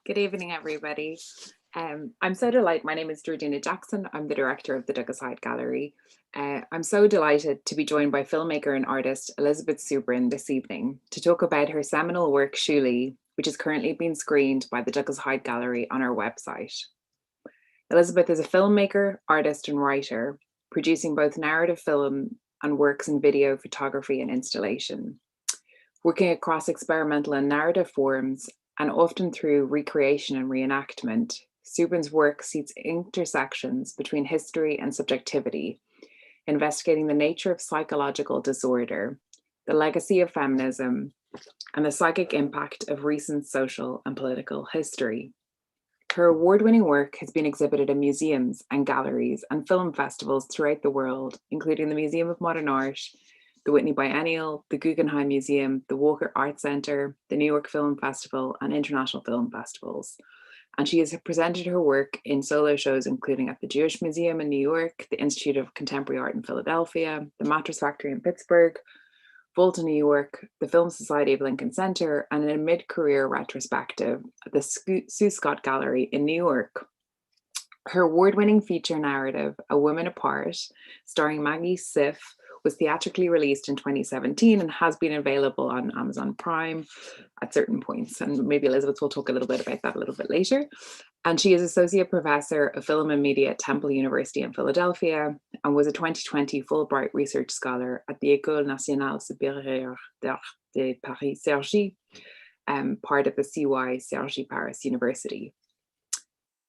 Good evening, everybody. I'm so delighted. My name is Georgina Jackson. I'm the director of the Douglas Hyde Gallery. I'm so delighted to be joined by filmmaker and artist Elizabeth Subrin this evening to talk about her seminal work, Shuli, which is currently being screened by the Douglas Hyde Gallery on our website. Elizabeth is a filmmaker, artist, and writer, producing both narrative film and works in video, photography, and installation. Working across experimental and narrative forms, and often through recreation and reenactment, Subrin's work seeks intersections between history and subjectivity, investigating the nature of psychological disorder, the legacy of feminism, and the psychic impact of recent social and political history. Her award-winning work has been exhibited in museums and galleries and film festivals throughout the world, including the Museum of Modern Art, the Whitney Biennial, the Guggenheim Museum, the Walker Art Center, the New York Film Festival, and international film festivals. And she has presented her work in solo shows, including at the Jewish Museum in New York, the Institute of Contemporary Art in Philadelphia, the Mattress Factory in Pittsburgh, Volta, New York, the Film Society of Lincoln Center, and in a mid-career retrospective at the Sue Scott Gallery in New York. Her award-winning feature narrative, A Woman Apart, starring Maggie Siff, was theatrically released in 2017 and has been available on Amazon Prime at certain points. And maybe Elizabeth will talk a little bit about that a little bit later. And she is Associate Professor of Film and Media at Temple University in Philadelphia and was a 2020 Fulbright Research Scholar at the École Nationale Supérieure d'Art de Paris Cergy, part of the CY Cergy Paris University.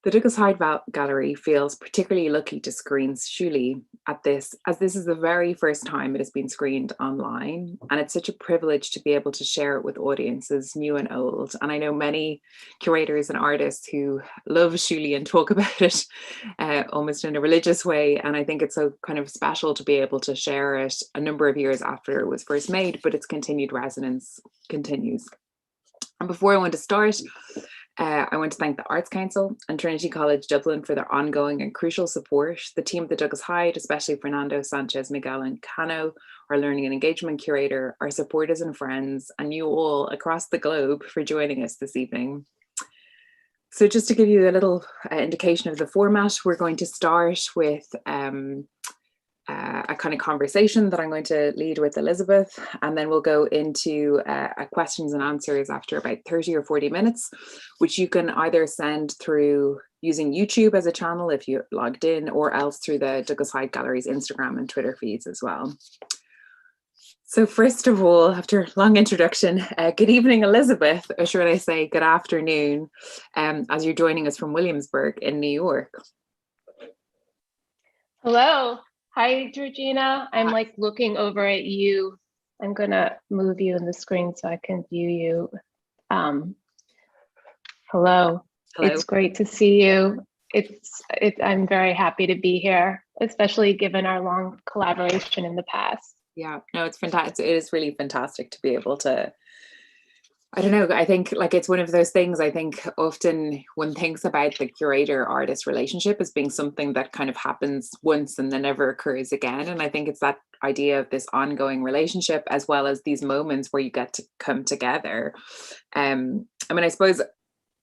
The Douglas Hyde Gallery feels particularly lucky to screen Shuli at this, as this is the very first time it has been screened online, and it's such a privilege to be able to share it with audiences new and old. And I know many curators and artists who love Shuli and talk about it almost in a religious way, and I think it's so kind of special to be able to share it a number of years after it was first made, but its continued resonance continues. And before I want to start, I want to thank the Arts Council and Trinity College Dublin for their ongoing and crucial support, the team at the Douglas Hyde, especially Fernando Sanchez Miguel and Cano, our learning and engagement curator, our supporters and friends, and you all across the globe for joining us this evening. So just to give you a little indication of the format, we're going to start with a kind of conversation that I'm going to lead with Elizabeth, and then we'll go into questions and answers after about 30 or 40 minutes, which you can either send through using YouTube as a channel if you logged in, or else through the Douglas Hyde Gallery's Instagram and Twitter feeds as well. So first of all, after a long introduction, good evening, Elizabeth, or should I say good afternoon, as you're joining us from Williamsburg in New York. Hello. Hi, Georgina. I'm like looking over at you. I'm gonna move you in the screen so I can view you. Hello. It's great to see you. I'm very happy to be here, especially given our long collaboration in the past. Yeah, no, it's fantastic. It is really fantastic to be able to, I don't know, I think like it's one of those things, I think often one thinks about the curator-artist relationship as being something that kind of happens once and then never occurs again. And I think it's that idea of this ongoing relationship as well as these moments where you get to come together. I mean, I suppose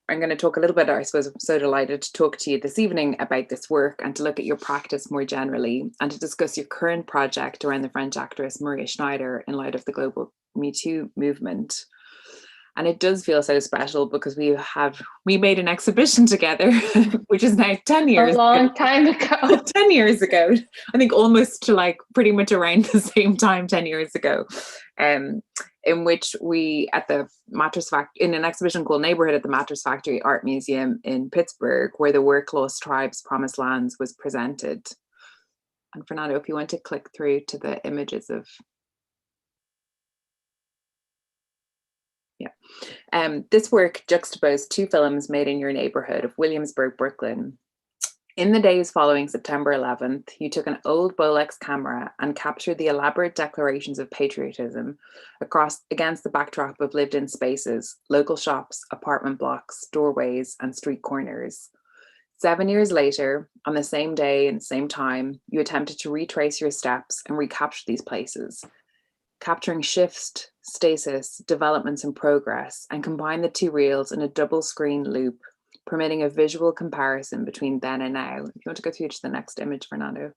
I'm going to talk a little bit, I suppose I'm so delighted to talk to you this evening about this work and to look at your practice more generally and to discuss your current project around the French actress Maria Schneider in light of the global Me Too movement. And it does feel so special because we made an exhibition together, which is now 10 years. A long time ago. 10 years ago. I think almost to like pretty much around the same time 10 years ago. In which we at the Mattress Factory, in an exhibition called Neighborhood at the Mattress Factory Art Museum in Pittsburgh, where the work Lost Tribes, Promised Lands was presented. And Fernando, if you want to click through to the images of this work juxtaposed two films made in your neighborhood of Williamsburg, Brooklyn. In the days following September 11th, you took an old Bolex camera and captured the elaborate declarations of patriotism against the backdrop of lived-in spaces, local shops, apartment blocks, doorways, and street corners. 7 years later, on the same day and same time, you attempted to retrace your steps and recapture these places, capturing shifts, stasis, developments in progress, and combine the two reels in a double screen loop, permitting a visual comparison between then and now. If you want to go through to the next image, Fernando.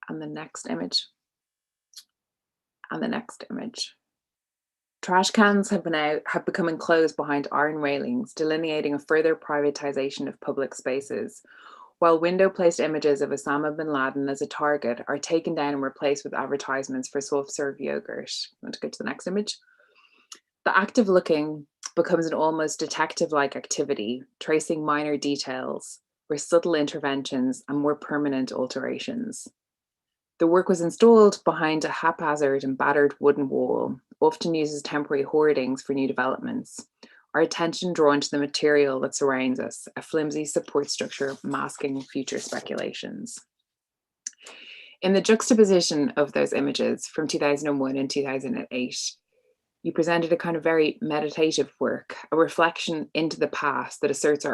And the next image. And the next image. Trash cans have become enclosed behind iron railings, delineating a further privatization of public spaces, while window-placed images of Osama bin Laden as a target are taken down and replaced with advertisements for soft-serve yogurt. I want to go to the next image. The act of looking becomes an almost detective-like activity, tracing minor details for subtle interventions and more permanent alterations. The work was installed behind a haphazard and battered wooden wall, often used as temporary hoardings for new developments. Our attention drawn to the material that surrounds us, a flimsy support structure masking future speculations. In the juxtaposition of those images from 2001 and 2008, you presented a kind of very meditative work, a reflection into the past that asserts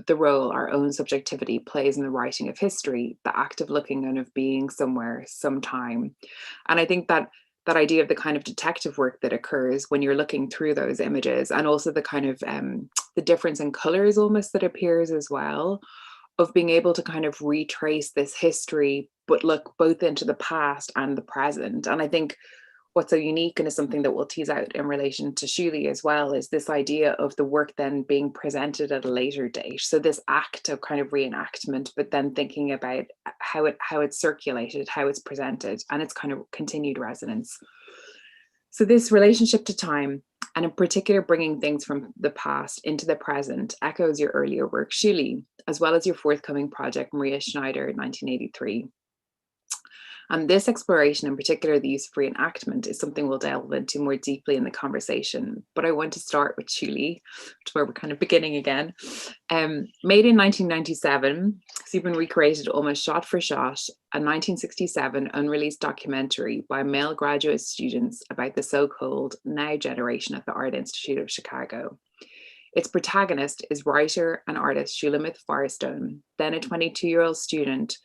the role our own subjectivity plays in the writing of history, the act of looking and of being somewhere, sometime. And I think that idea of the kind of detective work that occurs when you're looking through those images, and also the kind of the difference in colors almost that appears as well, of being able to kind of retrace this history, but look both into the past and the present. And I think what's so unique, and is something that we'll tease out in relation to Shuli as well, is this idea of the work then being presented at a later date. So this act of kind of reenactment, but then thinking about how it's circulated, how it's presented, and its kind of continued resonance. So this relationship to time, and in particular bringing things from the past into the present, echoes your earlier work, Shuli, as well as your forthcoming project, Maria Schneider, 1983. And this exploration, in particular, the use of reenactment, is something we'll delve into more deeply in the conversation. But I want to start with Shuli, which is where we're kind of beginning again. Made in 1997, Subin recreated almost shot for shot a 1967 unreleased documentary by male graduate students about the so-called now generation at the Art Institute of Chicago. Its protagonist is writer and artist Shulamith Firestone, then a 22-year-old student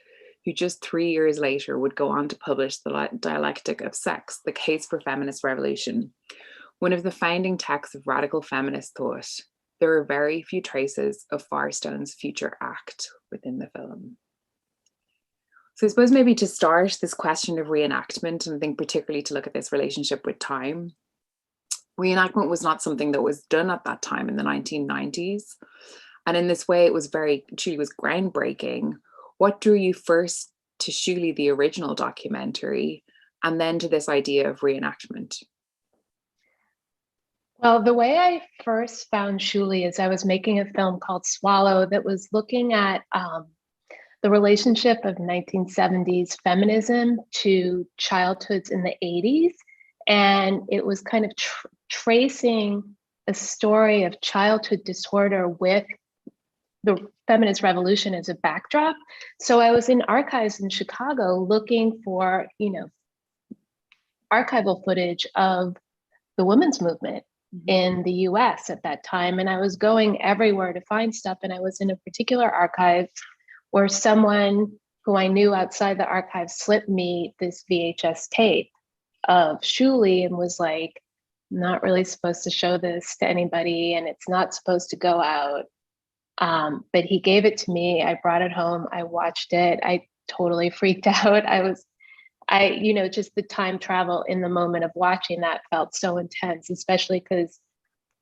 who just 3 years later would go on to publish The Dialectic of Sex, The Case for Feminist Revolution, one of the founding texts of radical feminist thought. There are very few traces of Firestone's future act within the film. So I suppose maybe to start this question of reenactment, and I think particularly to look at this relationship with time, reenactment was not something that was done at that time in the 1990s. And in this way, it was truly was groundbreaking. What drew you first to Shuli, the original documentary, and then to this idea of reenactment? Well, the way I first found Shuli is I was making a film called Swallow that was looking at the relationship of 1970s feminism to childhoods in the 80s. And it was kind of tracing a story of childhood disorder with the feminist revolution as a backdrop. So I was in archives in Chicago looking for, archival footage of the women's movement in the US at that time. And I was going everywhere to find stuff. And I was in a particular archive where someone who I knew outside the archive slipped me this VHS tape of Shuli and was like, not really supposed to show this to anybody, and it's not supposed to go out. But he gave it to me. I brought it home. I watched it. I totally freaked out. Just the time travel in the moment of watching that felt so intense, especially because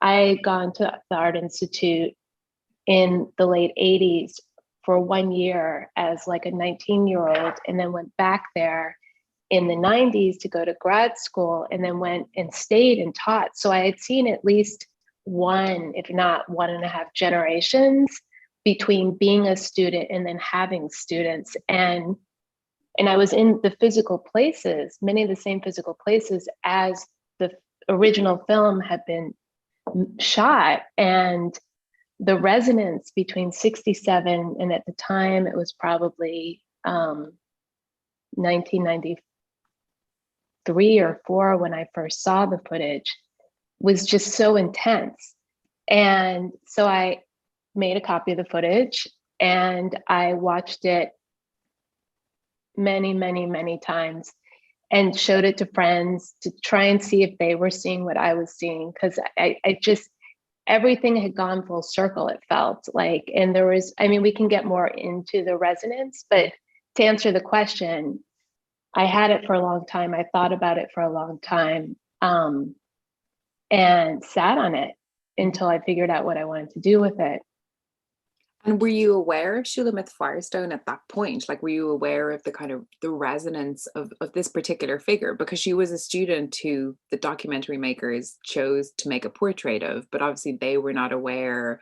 I had gone to the Art Institute in the late 80s for 1 year as like a 19-year-old, and then went back there in the 90s to go to grad school, and then went and stayed and taught. So I had seen at least one, if not 1.5 generations between being a student and then having students. And I was in the physical places, many of the same physical places as the original film had been shot. And the resonance between 67 and at the time it was probably 1993 or 4 when I first saw the footage was just so intense. And so I made a copy of the footage and I watched it many, many, many times. and showed it to friends to try and see if they were seeing what I was seeing. Because I just, everything had gone full circle, it felt like. And there was, I mean, we can get more into the resonance, but to answer the question, I had it for a long time. I thought about it for a long time, and sat on it until I figured out what I wanted to do with it. And were you aware of Shulamith Firestone at that point? Like, were you aware of the kind of the resonance of this particular figure? Because she was a student who the documentary makers chose to make a portrait of, but obviously they were not aware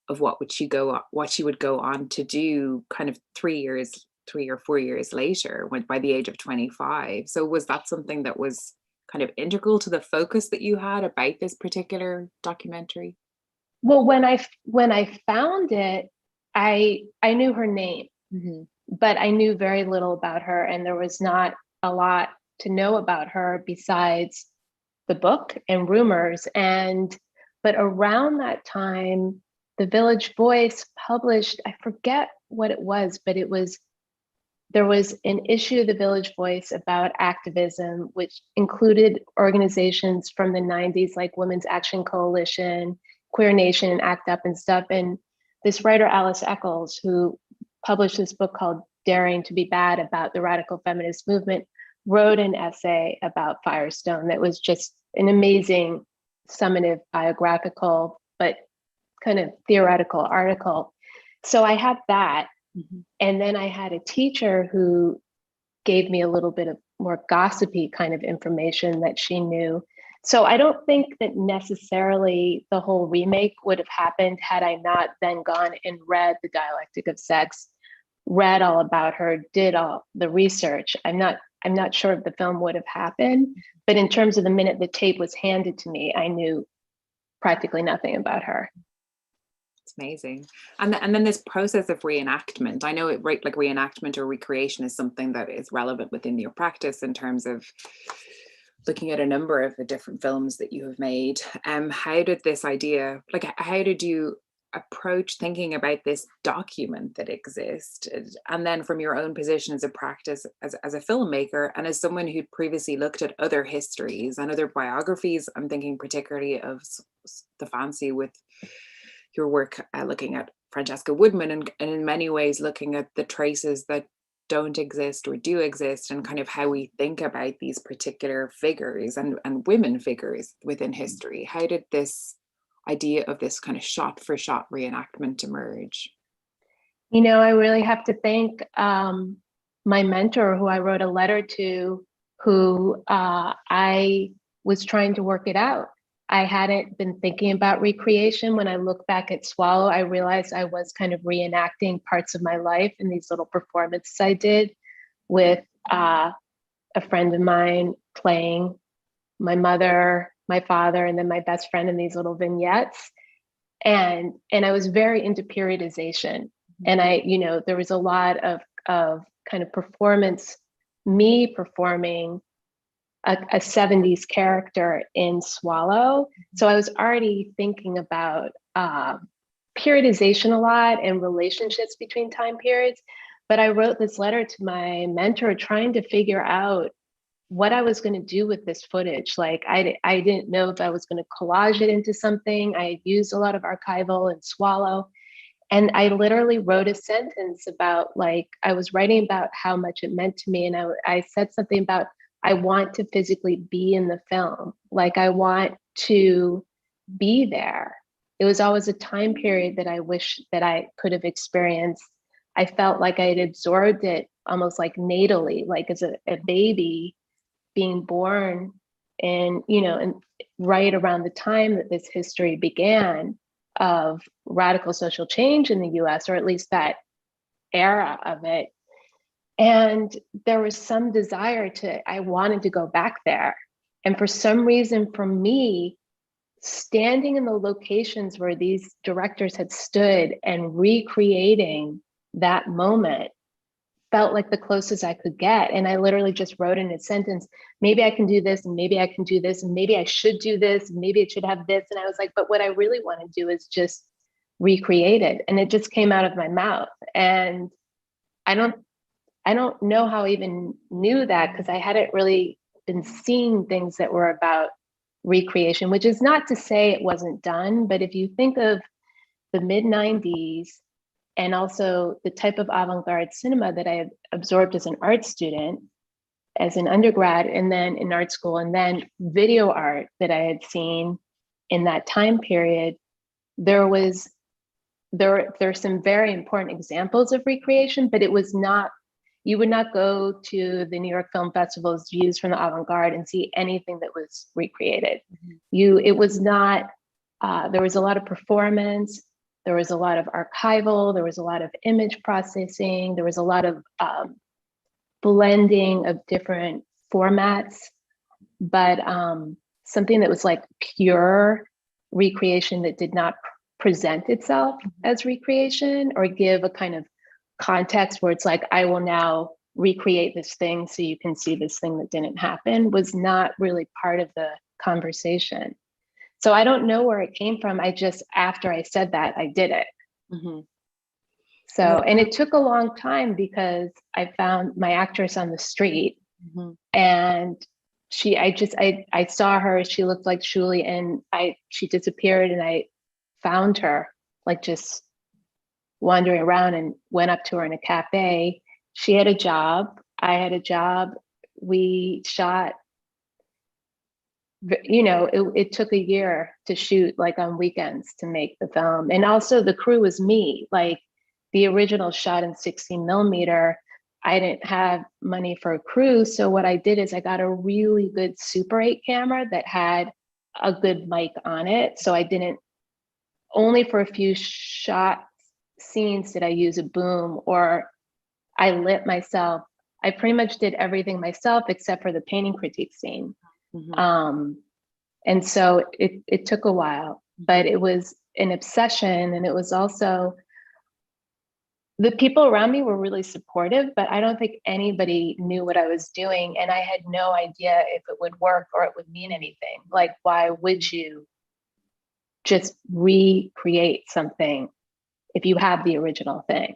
of what she would go on to do kind of 3 or 4 years later, when by the age of 25. So was that something that was kind of integral to the focus that you had about this particular documentary? Well, when I found it, I knew her name, but I knew very little about her, and there was not a lot to know about her besides the book and rumors. But around that time, the Village Voice published, I forget what it was, but there was an issue of the Village Voice about activism, which included organizations from the 90s like Women's Action Coalition, Queer Nation, and ACT UP and stuff. And this writer, Alice Eccles, who published this book called Daring to Be Bad about the radical feminist movement, wrote an essay about Firestone that was just an amazing, summative, biographical, but kind of theoretical article. So I had that. And then I had a teacher who gave me a little bit of more gossipy kind of information that she knew. So I don't think that necessarily the whole remake would have happened had I not then gone and read The Dialectic of Sex, read all about her, did all the research. I'm not sure if the film would have happened, but in terms of the minute the tape was handed to me, I knew practically nothing about her. It's amazing. And then this process of reenactment, I know it, right, like reenactment or recreation is something that is relevant within your practice in terms of looking at a number of the different films that you have made. How did this idea, like, how did you approach thinking about this document that existed? And then from your own position as a practice, as a filmmaker, and as someone who'd previously looked at other histories and other biographies, I'm thinking particularly of the fancy with your work looking at Francesca Woodman, and in many ways looking at the traces that don't exist or do exist, and kind of how we think about these particular figures and women figures within history. How did this idea of this kind of shot for shot reenactment emerge? You know, I really have to thank my mentor, who I wrote a letter to, who I was trying to work it out. I hadn't been thinking about recreation. When I look back at Swallow, I realized I was kind of reenacting parts of my life in these little performances I did with a friend of mine playing my mother, my father, and then my best friend in these little vignettes. And I was very into periodization. And there was a lot of kind of performance, me performing a 70s character in Swallow. So I was already thinking about periodization a lot and relationships between time periods. But I wrote this letter to my mentor trying to figure out what I was going to do with this footage. Like, I didn't know if I was going to collage it into something. I used a lot of archival and Swallow. And I literally wrote a sentence about, like, I was writing about how much it meant to me. And I said something about, I want to physically be in the film. Like, I want to be there. It was always a time period that I wish that I could have experienced. I felt like I had absorbed it almost like natally, like as a baby being born and right around the time that this history began of radical social change in the US, or at least that era of it. And there was some desire I wanted to go back there. And for some reason, for me, standing in the locations where these directors had stood and recreating that moment felt like the closest I could get. And I literally just wrote in a sentence, maybe I can do this, and maybe I can do this, and maybe I should do this, and maybe it should have this. And I was like, but what I really want to do is just recreate it. And it just came out of my mouth. And I don't I don't know how I even knew that, because I hadn't really been seeing things that were about recreation, which is not to say it wasn't done, but if you think of the mid 90s and also the type of avant-garde cinema that I had absorbed as an art student, as an undergrad, and then in art school, and then video art that I had seen in that time period, there's some very important examples of recreation, but it was not, you would not go to the New York Film Festival's Views from the Avant-Garde and see anything that was recreated. It was not, there was a lot of performance, there was a lot of archival, there was a lot of image processing, there was a lot of blending of different formats, but something that was like pure recreation that did not present itself as recreation or give a kind of context where it's like, I will now recreate this thing so you can see this thing that didn't happen, was not really part of the conversation. So I don't know where it came from. I just, after I said that, I did it. Mm-hmm. So, and it took a long time because I found my actress on the street, Mm-hmm. and I saw her, she looked like Shuli, and she disappeared, and I found her, like just wandering around, and went up to her in a cafe. She had a job, I had a job. We shot, it took a year to shoot, like on weekends, to make the film. And also the crew was me, like the original shot in 16 millimeter. I didn't have money for a crew. So what I did is I got a really good Super 8 camera that had a good mic on it. So I didn't, only for a few shot scenes did I use a boom, or I lit myself. I pretty much did everything myself except for the painting critique scene. Mm-hmm. And so it took a while, but it was an obsession. And it was also, the people around me were really supportive, but I don't think anybody knew what I was doing. And I had no idea if it would work or it would mean anything. Like, why would you just recreate something if you have the original thing,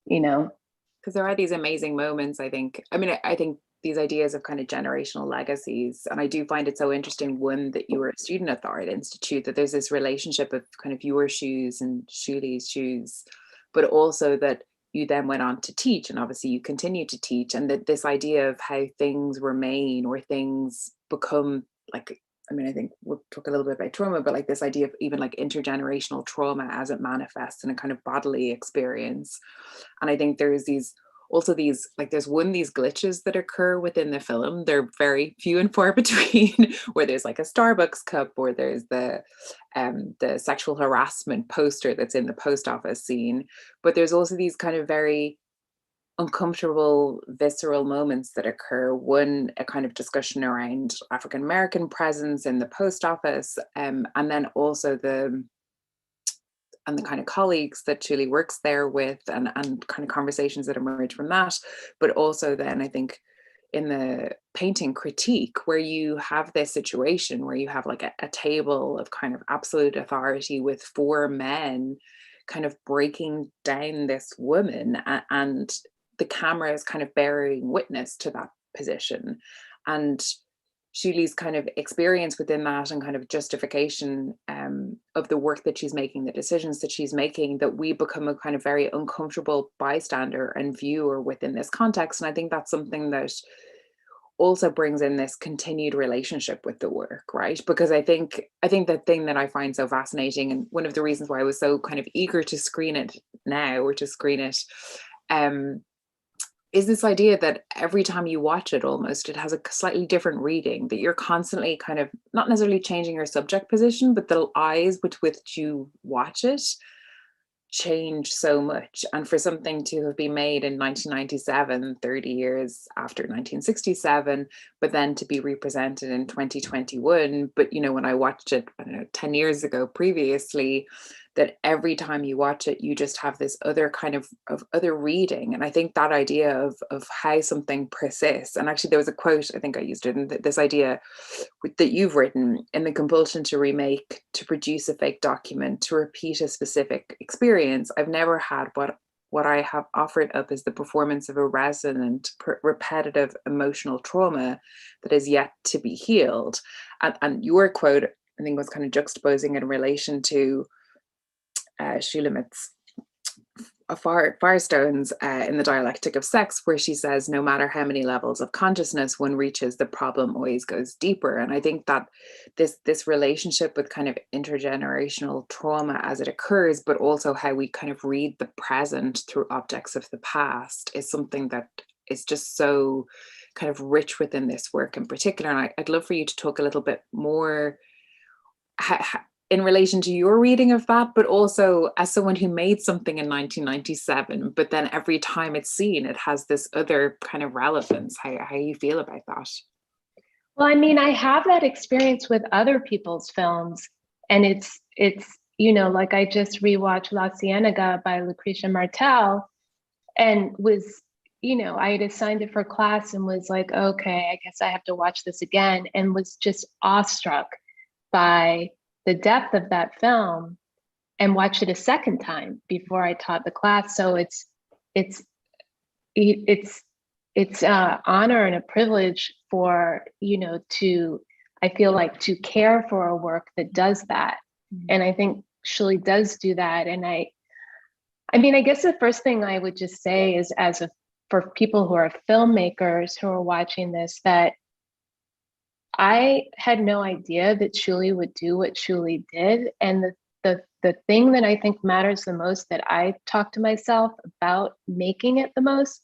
Because there are these amazing moments, I think. I mean, I think these ideas of kind of generational legacies, and I do find it so interesting, one, that you were a student at the Art Institute, that there's this relationship of kind of your shoes and Shuli's shoes, but also that you then went on to teach, and obviously you continue to teach, and that this idea of how things remain or things become, like, I mean, I think we'll talk a little bit about trauma, but like this idea of even like intergenerational trauma as it manifests in a kind of bodily experience. And I think there's these also these, like, there's these glitches that occur within the film. They're very few and far between, where there's like a Starbucks cup, or there's the sexual harassment poster that's in the post office scene. But there's also these kind of very uncomfortable, visceral moments that occur. One, a kind of discussion around African American presence in the post office, and then also the kind of colleagues that Julie works there with, and kind of conversations that emerge from that. But also then I think in the painting critique, where you have this situation where you have like a table of kind of absolute authority with four men kind of breaking down this woman, and the camera is kind of bearing witness to that position. And Shuli's kind of experience within that, and kind of justification of the work that she's making, the decisions that she's making, that we become a kind of very uncomfortable bystander and viewer within this context. And I think that's something that also brings in this continued relationship with the work, right? Because I think the thing that I find so fascinating, and one of the reasons why I was so kind of eager to screen it now, or to screen it, is this idea that every time you watch it, almost, it has a slightly different reading, that you're constantly kind of not necessarily changing your subject position, but the eyes with which you watch it change so much. And for something to have been made in 1997, 30 years after 1967, but then to be represented in 2021, but when I watched it, I don't know, 10 years ago previously, that every time you watch it, you just have this other kind of other reading. And I think that idea of how something persists, and actually there was a quote, I think I used it, and this idea that you've written, in the compulsion to remake, to produce a fake document, to repeat a specific experience, I've never had what what I have offered up is the performance of a resonant, repetitive emotional trauma that is yet to be healed. And your quote, I think, was kind of juxtaposing in relation to Shulamith's Firestone's in The Dialectic of Sex, where she says, no matter how many levels of consciousness one reaches, the problem always goes deeper. And I think that this relationship with kind of intergenerational trauma as it occurs, but also how we kind of read the present through objects of the past, is something that is just so kind of rich within this work in particular. And I'd love for you to talk a little bit more in relation to your reading of that, but also as someone who made something in 1997, but then every time it's seen, it has this other kind of relevance, how you feel about that. Well, I mean, I have that experience with other people's films, and it's like I just rewatched La Ciénaga by Lucrecia Martel, and was, I had assigned it for class and was like, okay, I guess I have to watch this again, and was just awestruck by the depth of that film, and watched it a second time before I taught the class. So it's honor and a privilege for, I feel like, to care for a work that does that. Mm-hmm. And I think Shuli does do that. And I mean, I guess the first thing I would just say is, for people who are filmmakers who are watching this, that I had no idea that Shuli would do what Shuli did. And the thing that I think matters the most, that I talk to myself about making it the most,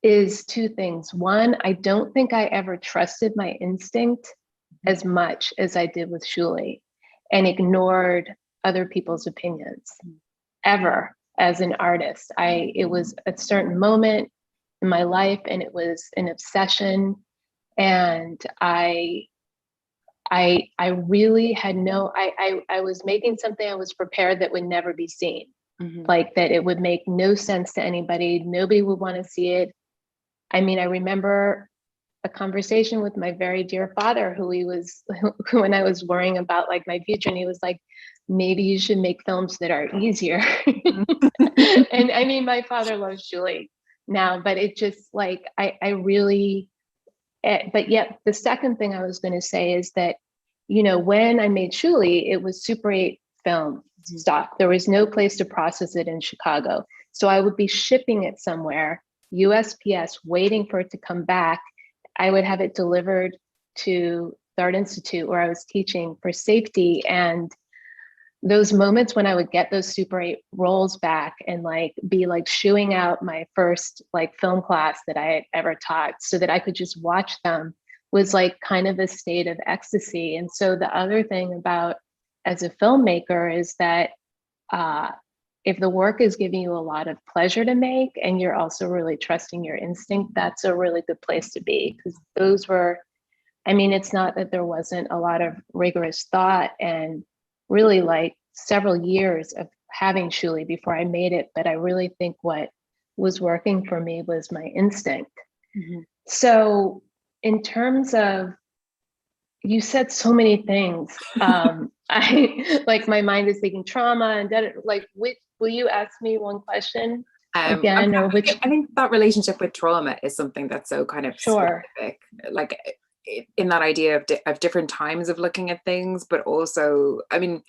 is two things. One, I don't think I ever trusted my instinct as much as I did with Shuli, and ignored other people's opinions ever as an artist. It was a certain moment in my life, and it was an obsession. And I really had I was making something I was prepared that would never be seen. Mm-hmm. Like that it would make no sense to anybody. Nobody would want to see it. I mean, I remember a conversation with my very dear father, who when I was worrying about like my future, and he was like, maybe you should make films that are easier. And I mean, my father loves Shuli now, but it just like, I really, but yet the second thing I was going to say is that, when I made Shuli, it was Super 8 film stock. There was no place to process it in Chicago. So I would be shipping it somewhere, USPS, waiting for it to come back. I would have it delivered to the Art Institute where I was teaching for safety. And those moments when I would get those Super 8 rolls back and like be like shooing out my first like film class that I had ever taught so that I could just watch them, was like kind of a state of ecstasy. And so the other thing about as a filmmaker is that if the work is giving you a lot of pleasure to make, and you're also really trusting your instinct, that's a really good place to be. Because those were, I mean, it's not that there wasn't a lot of rigorous thought and really like several years of having Shuli before I made it, but I really think what was working for me was my instinct. Mm-hmm. So in terms of, you said so many things. I like, my mind is thinking trauma and like, will you ask me one question again? Or which? I think that relationship with trauma is something that's so kind of specific, like in that idea of different times of looking at things, but also, I mean,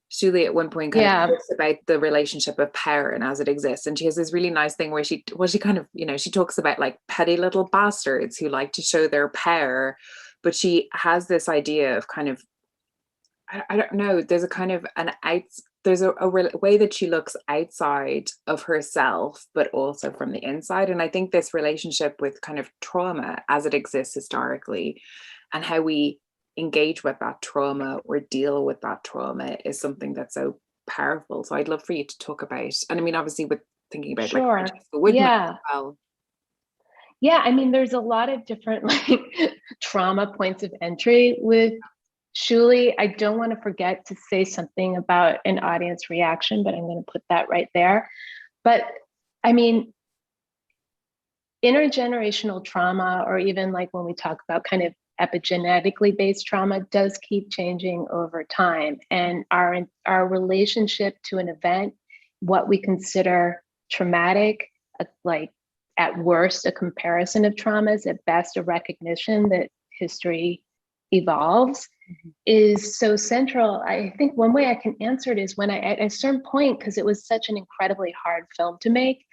Shuli at one point kind of talks about the relationship of power and as it exists. And she has this really nice thing where she kind of, she talks about like petty little bastards who like to show their power, but she has this idea of kind of, I don't know, there's a kind of there's a way that she looks outside of herself, but also from the inside. And I think this relationship with kind of trauma as it exists historically, and how we engage with that trauma or deal with that trauma, is something that's so powerful. So I'd love for you to talk about, and I mean, obviously with thinking about like Francesca Woodman as well. Yeah, I mean, there's a lot of different like trauma points of entry with Shuli. I don't want to forget to say something about an audience reaction, but I'm going to put that right there. But I mean, intergenerational trauma, or even like when we talk about kind of epigenetically based trauma, does keep changing over time. And our relationship to an event, what we consider traumatic, like at worst, a comparison of traumas, at best, a recognition that history evolves, is so central. I think one way I can answer it is when at a certain point, because it was such an incredibly hard film to make,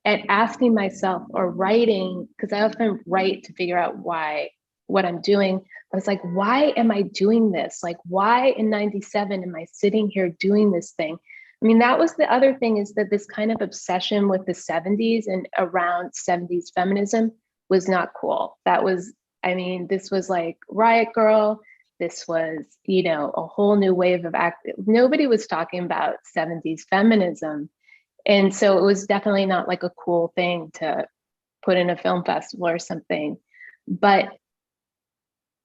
at asking myself or writing, because I often write to figure out what I'm doing. I was like, why am I doing this? Like, why in 97 am I sitting here doing this thing? I mean, that was the other thing, is that this kind of obsession with the 70s and around 70s feminism was not cool. That was, I mean, this was like Riot Girl. This was, a whole new wave of nobody was talking about 70s feminism. And so it was definitely not like a cool thing to put in a film festival or something. But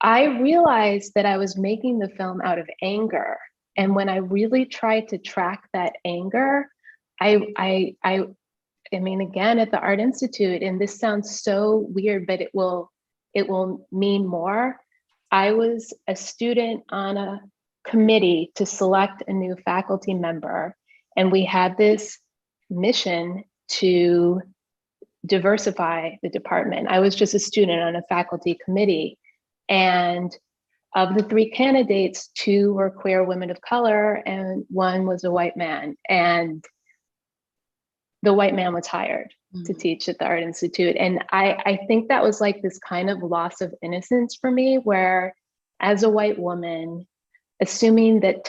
I realized that I was making the film out of anger. And when I really tried to track that anger, I mean, again, at the Art Institute, and this sounds so weird, but it will mean more. I was a student on a committee to select a new faculty member, and we had this mission to diversify the department. I was just a student on a faculty committee, and of the 3 candidates, 2 were queer women of color and 1 was a white man. And the white man was hired to teach at the Art Institute. And I think that was like this kind of loss of innocence for me, where as a white woman, assuming that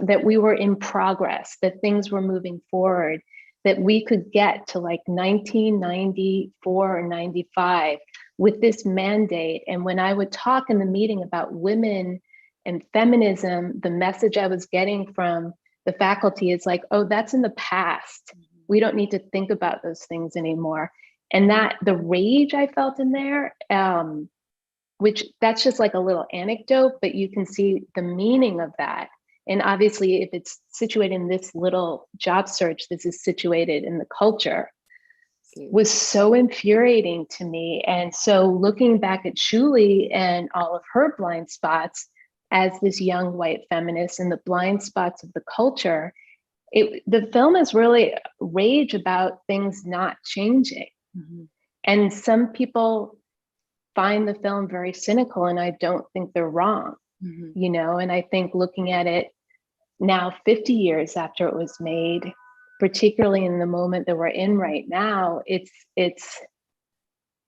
that we were in progress, that things were moving forward, that we could get to like 1994 or 95 with this mandate. And when I would talk in the meeting about women and feminism, the message I was getting from the faculty is like, oh, that's in the past. We don't need to think about those things anymore. And that the rage I felt in there, which that's just like a little anecdote, but you can see the meaning of that. And obviously, if it's situated in this little job search, this is situated in the culture, was so infuriating to me. And so looking back at Shuli and all of her blind spots as this young white feminist and the blind spots of the culture, the film is really rage about things not changing. And some people find the film very cynical, and I don't think they're wrong, and I think looking at it now 50 years after it was made, particularly in the moment that we're in right now, it's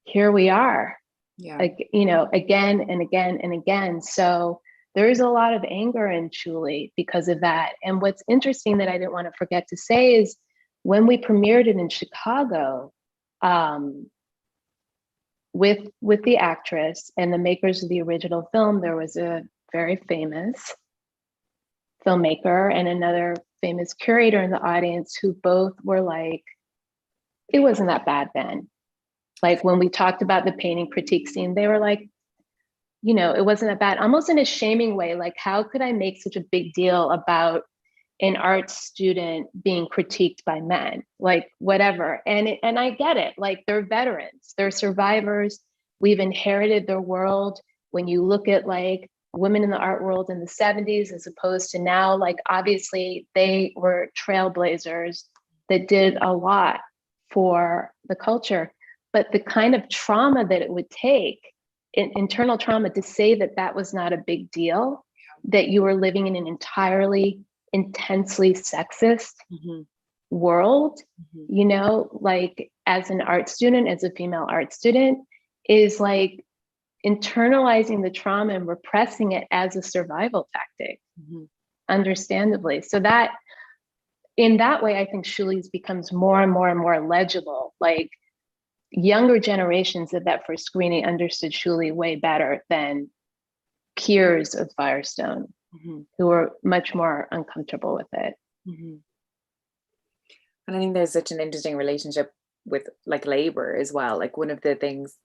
here we are, again and again and again. So there is a lot of anger in Shuli because of that. And what's interesting that I didn't want to forget to say is when we premiered it in Chicago, with the actress and the makers of the original film, there was a very famous filmmaker and another famous curator in the audience who both were like, it wasn't that bad then. Like when we talked about the painting critique scene, they were like, it wasn't that bad, almost in a shaming way. Like, how could I make such a big deal about an art student being critiqued by men? Like, whatever. And I get it. Like, they're veterans, they're survivors. We've inherited their world. When you look at like women in the art world in the 70s as opposed to now, like obviously they were trailblazers that did a lot for the culture. But the kind of trauma that it would take, internal trauma, to say that that was not a big deal, that you were living in an entirely intensely sexist world, like as an art student, as a female art student, is like internalizing the trauma and repressing it as a survival tactic, understandably. So that, in that way, I think Shuli's becomes more and more and more legible. Like younger generations of that first screening understood Shuli way better than peers of Firestone, who were much more uncomfortable with it. And I think there's such an interesting relationship with like labor as well. Like one of the things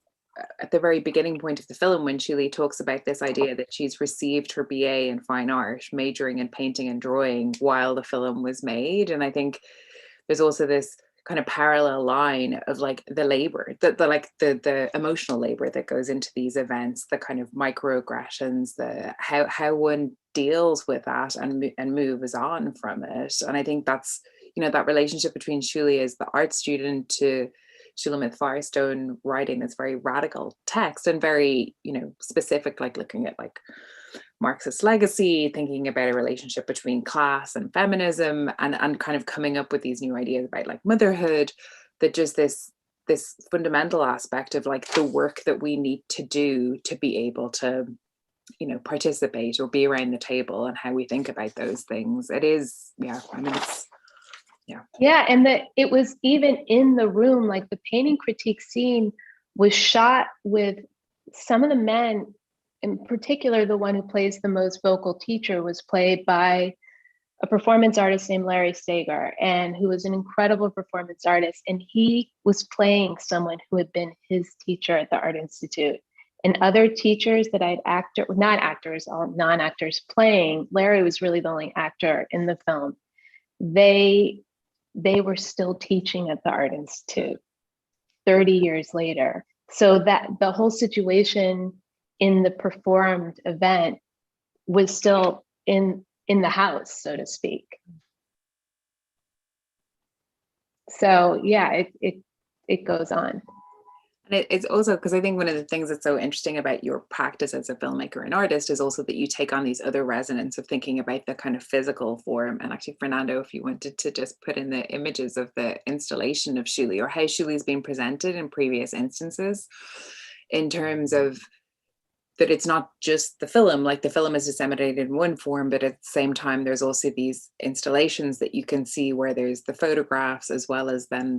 at the very beginning point of the film, when Shuli talks about this idea that she's received her BA in fine art, majoring in painting and drawing while the film was made. And I think there's also this kind of parallel line of like the labor, the emotional labor that goes into these events, the kind of microaggressions, the how one deals with that and moves on from it. And I think that's, that relationship between Shuli as the art student to Shulamith Firestone writing this very radical text and very, specific, like looking at like Marxist legacy, thinking about a relationship between class and feminism, and kind of coming up with these new ideas about like motherhood, that just this fundamental aspect of like the work that we need to do to be able to participate or be around the table, and how we think about those things. It is, it's and that it was even in the room, like the painting critique scene was shot with some of the men, in particular the one who plays the most vocal teacher was played by a performance artist named Larry Sager, and who was an incredible performance artist, and he was playing someone who had been his teacher at the Art Institute. And other teachers that all non-actors playing, Larry was really the only actor in the film. They were still teaching at the Art Institute 30 years later. So that the whole situation in the performed event was still in the house, so to speak. So yeah, it goes on. And it's also because I think one of the things that's so interesting about your practice as a filmmaker and artist is also that you take on these other resonance of thinking about the kind of physical form. And actually, Fernando, if you wanted to just put in the images of the installation of Shuli, or how Shuli's been presented in previous instances, in terms of that it's not just the film, like the film is disseminated in one form, but at the same time, there's also these installations that you can see where there's the photographs as well as then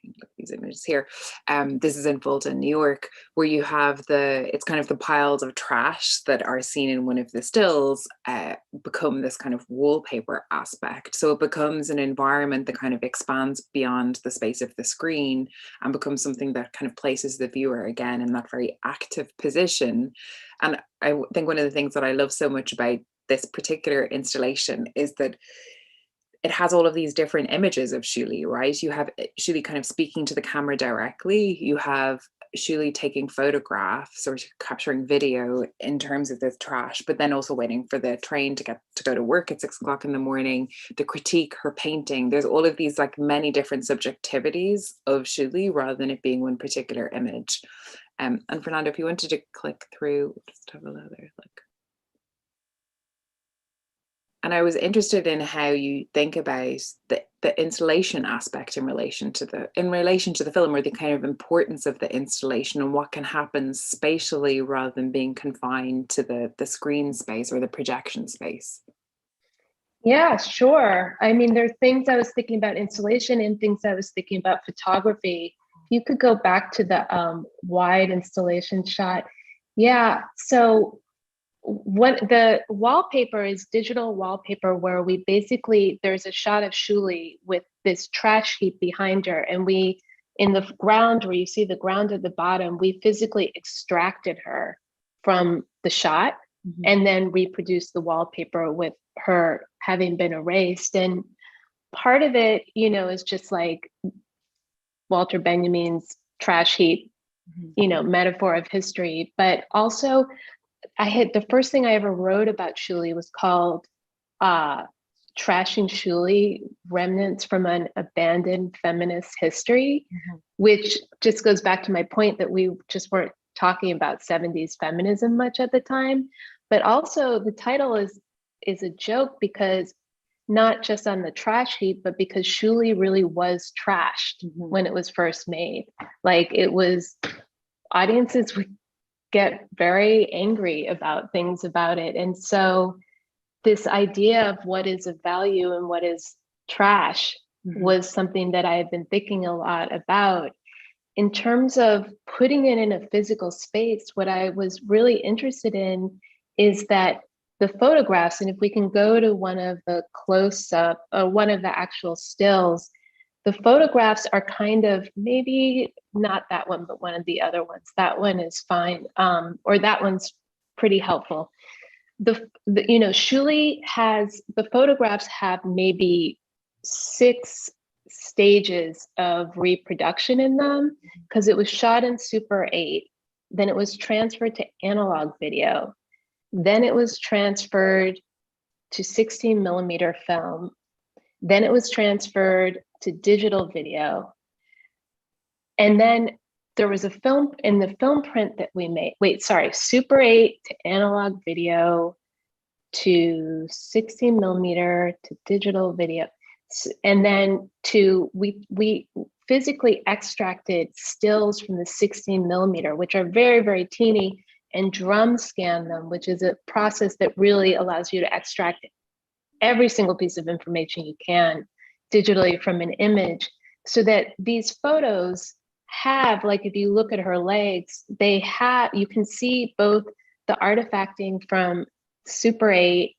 look at these images here. This is in Fulton, New York, where you have it's kind of the piles of trash that are seen in one of the stills become this kind of wallpaper aspect. So it becomes an environment that kind of expands beyond the space of the screen and becomes something that kind of places the viewer again in that very active position. And I think one of the things that I love so much about this particular installation is that it has all of these different images of Shuli, right? You have Shuli kind of speaking to the camera directly. You have Shuli taking photographs or capturing video in terms of this trash, but then also waiting for the train to go to work at 6 o'clock in the morning. The critique, her painting, there's all of these like many different subjectivities of Shuli rather than it being one particular image. And Fernando, if you wanted to click through, just have another look. And I was interested in how you think about the installation aspect in relation to the film, or the kind of importance of the installation and what can happen spatially rather than being confined to the screen space or the projection space. Yeah, sure. I mean, there are things I was thinking about installation and things I was thinking about photography. You could go back to the wide installation shot. Yeah, so what the wallpaper is digital wallpaper, where we basically, there's a shot of Shuli with this trash heap behind her, and we, in the ground where you see the ground at the bottom, we physically extracted her from the shot and then reproduced the wallpaper with her having been erased. And part of it, is just like Walter Benjamin's trash heap, metaphor of history, but also the first thing I ever wrote about Shuli was called Trashing Shuli, Remnants from an Abandoned Feminist History, which just goes back to my point that we just weren't talking about 70s feminism much at the time. But also the title is a joke, because not just on the trash heap, but because Shuli really was trashed when it was first made. Like, it was, audiences would get very angry about things about it. And so this idea of what is of value and what is trash was something that I had been thinking a lot about. In terms of putting it in a physical space, what I was really interested in is that the photographs, and if we can go to one of the close-up, or one of the actual stills, the photographs are kind of, maybe not that one, but one of the other ones. That one is fine, or that one's pretty helpful. Shuli has, the photographs have maybe 6 stages of reproduction in them, because it was shot in Super 8, then it was transferred to analog video, then it was transferred to 16 millimeter film, Then it was transferred to digital video. And then there was a film in the film print that we made. Super 8 to analog video to 16 millimeter to digital video. And then we physically extracted stills from the 16 millimeter, which are very, very teeny, and drum scan them, which is a process that really allows you to extract every single piece of information you can digitally from an image, so that these photos have, like, if you look at her legs, you can see both the artifacting from Super 8,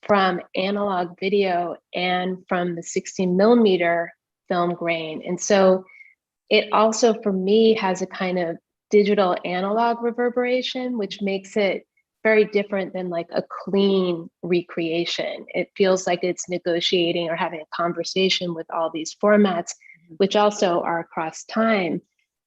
from analog video, and from the 16 millimeter film grain. And so it also, for me, has a kind of digital analog reverberation, which makes it very different than like a clean recreation. It feels like it's negotiating or having a conversation with all these formats, which also are across time.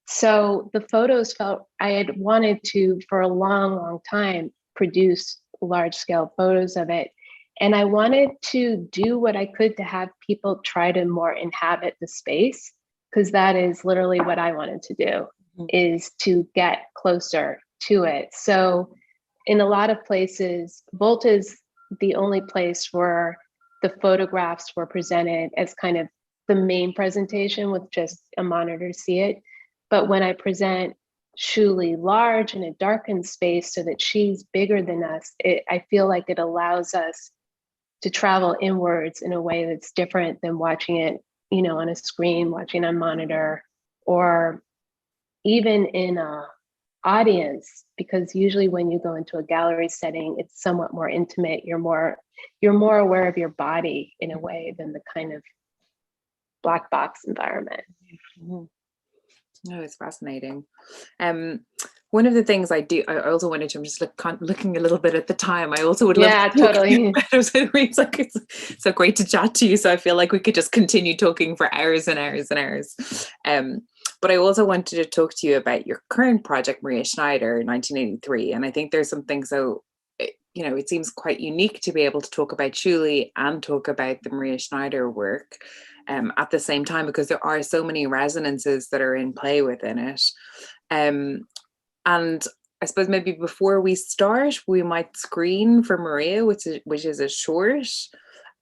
So the photos felt, I had wanted to, for a long, long time, produce large scale photos of it. And I wanted to do what I could to have people try to more inhabit the space, because that is literally what I wanted to do, is to get closer to it. So in a lot of places, Volta is the only place where the photographs were presented as kind of the main presentation with just a monitor to see it. But when I present Shuli large in a darkened space so that she's bigger than us, I feel like it allows us to travel inwards in a way that's different than watching it, on a screen, watching on monitor, or even in a audience, because usually when you go into a gallery setting, it's somewhat more intimate. You're more aware of your body in a way than the kind of black box environment. Mm-hmm. No, it's fascinating. One of the things I also wanted to, I'm just looking a little bit at the time. I also would love to totally. It's like, it's so great to chat to you. So I feel like we could just continue talking for hours and hours and hours. But I also wanted to talk to you about your current project, Maria Schneider, 1983. And I think there's something so, it seems quite unique to be able to talk about Shuli and talk about the Maria Schneider work at the same time, because there are so many resonances that are in play within it. And I suppose maybe before we start, we might screen for Maria, which is a short.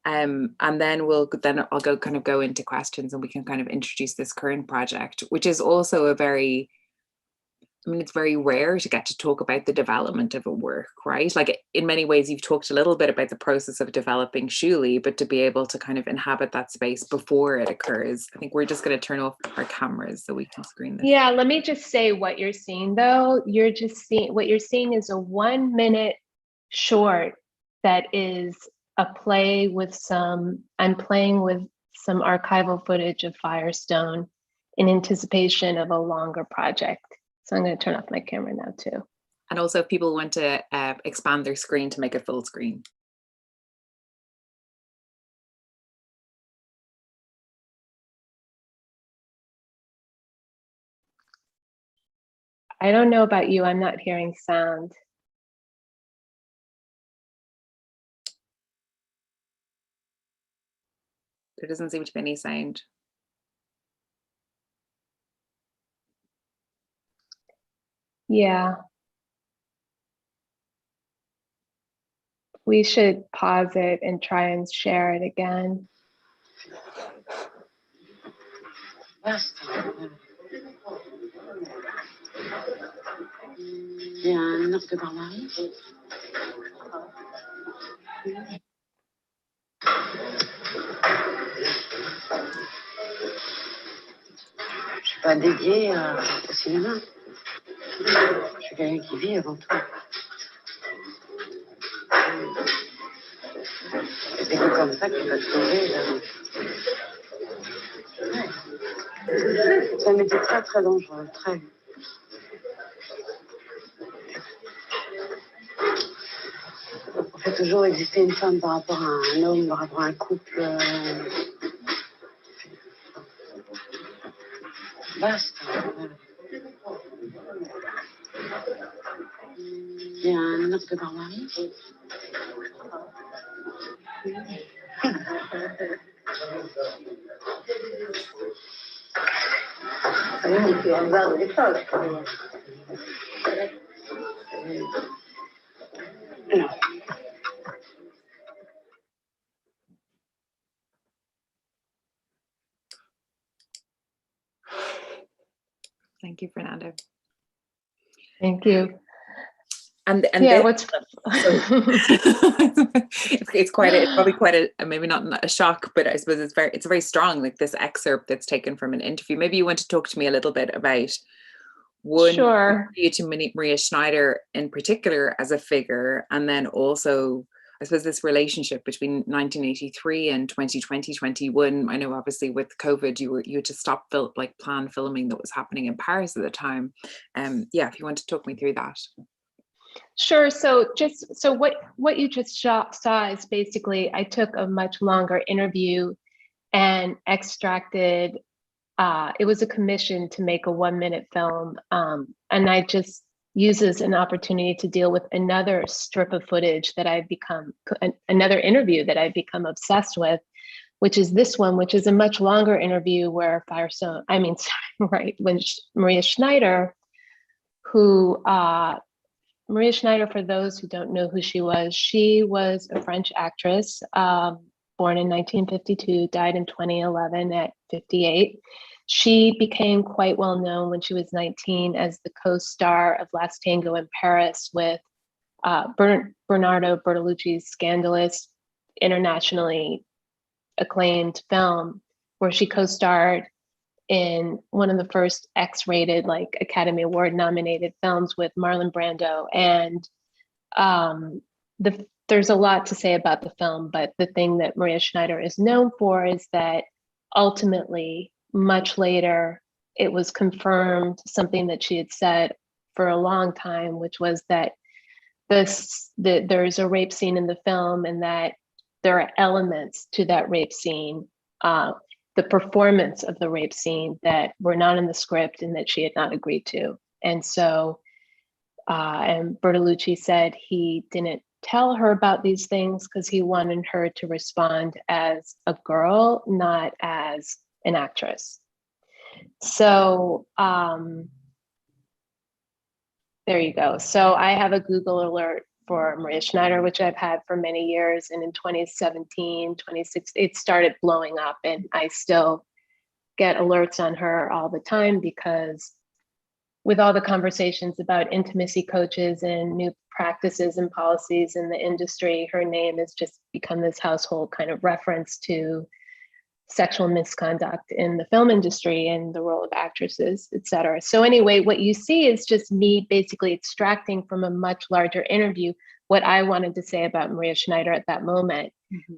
And then I'll go into questions, and we can kind of introduce this current project, which is also it's very rare to get to talk about the development of a work, right? Like, in many ways, you've talked a little bit about the process of developing Shuli, but to be able to kind of inhabit that space before it occurs. I think we're just going to turn off our cameras so we can screen this. Yeah, let me just say what you're seeing, though. What you're seeing is a 1 minute short that is a play I'm playing with some archival footage of Firestone in anticipation of a longer project. So I'm going to turn off my camera now too. And also, if people want to expand their screen to make it full screen. I don't know about you, I'm not hearing sound. There doesn't seem to be any sound. Yeah. We should pause it and try and share it again. Il y a un ordre de barbarie. Je suis pas dédiée au cinéma. Je suis quelqu'un qui vit avant tout. C'est que comme ça que tu vas trouver. Ouais. C'est un métier très très dangereux, très. Il fait toujours exister une femme par rapport à un homme, par rapport à un couple. Basta. Il y a un ordre de barbarie. On peut en voir de l'époque. Non. Thank you, Fernanda. Thank you. And yeah, this, what's it's probably quite a maybe not a shock, but I suppose it's very strong, like this excerpt that's taken from an interview. Maybe you want to talk to me a little bit about one, Sure. to Maria Schneider in particular as a figure, and then also I suppose this relationship between 1983 and 2020, 21. I know obviously with COVID you had to stop plan filming that was happening in Paris at the time. Yeah, if you want to talk me through that. Sure. So what you just saw is basically I took a much longer interview and extracted. It was a commission to make a 1-minute film, and I just used as an opportunity to deal with another strip of footage that I've become another interview that I've become obsessed with, which is this one, which is a much longer interview where when Maria Schneider, who. Maria Schneider, for those who don't know who she was a French actress, born in 1952, died in 2011 at 58. She became quite well known when she was 19 as the co-star of Last Tango in Paris with Bernardo Bertolucci's scandalous, internationally acclaimed film, where she co-starred in one of the first X-rated, like Academy Award nominated films with Marlon Brando. And there's a lot to say about the film, but the thing that Maria Schneider is known for is that ultimately, much later, it was confirmed something that she had said for a long time, which was that there's a rape scene in the film and that there are elements to that rape scene, the performance of the rape scene that were not in the script and that she had not agreed to. And so, and Bertolucci said he didn't tell her about these things because he wanted her to respond as a girl, not as an actress. So there you go. So I have a Google alert for Maria Schneider, which I've had for many years. And in 2017, 2016, it started blowing up, and I still get alerts on her all the time because with all the conversations about intimacy coaches and new practices and policies in the industry, her name has just become this household kind of reference to sexual misconduct in the film industry and the role of actresses, et cetera. So anyway, what you see is just me basically extracting from a much larger interview what I wanted to say about Maria Schneider at that moment,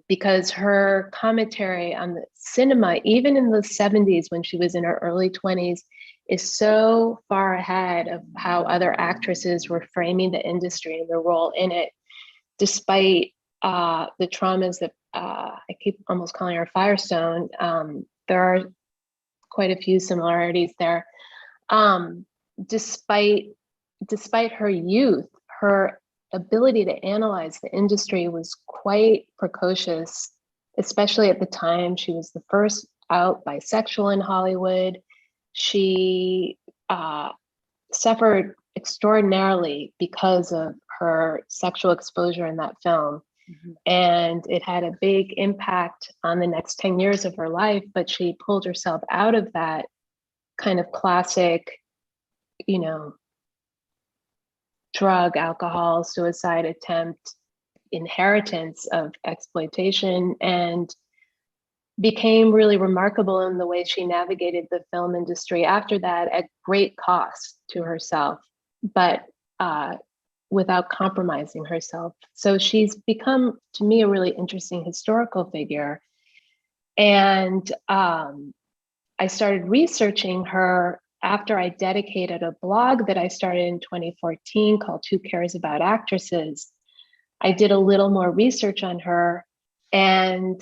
because her commentary on the cinema, even in the 70s when she was in her early 20s, is so far ahead of how other actresses were framing the industry and their role in it, despite the traumas that I keep almost calling her Firestone. There are quite a few similarities there. Despite her youth, her ability to analyze the industry was quite precocious, especially at the time. She was the first out bisexual in Hollywood. She suffered extraordinarily because of her sexual exposure in that film. And it had a big impact on the next 10 years of her life, but she pulled herself out of that kind of classic, drug, alcohol, suicide attempt, inheritance of exploitation, and became really remarkable in the way she navigated the film industry after that at great cost to herself, but without compromising herself. So she's become, to me, a really interesting historical figure. And I started researching her after I dedicated a blog that I started in 2014 called Who Cares About Actresses. I did a little more research on her, and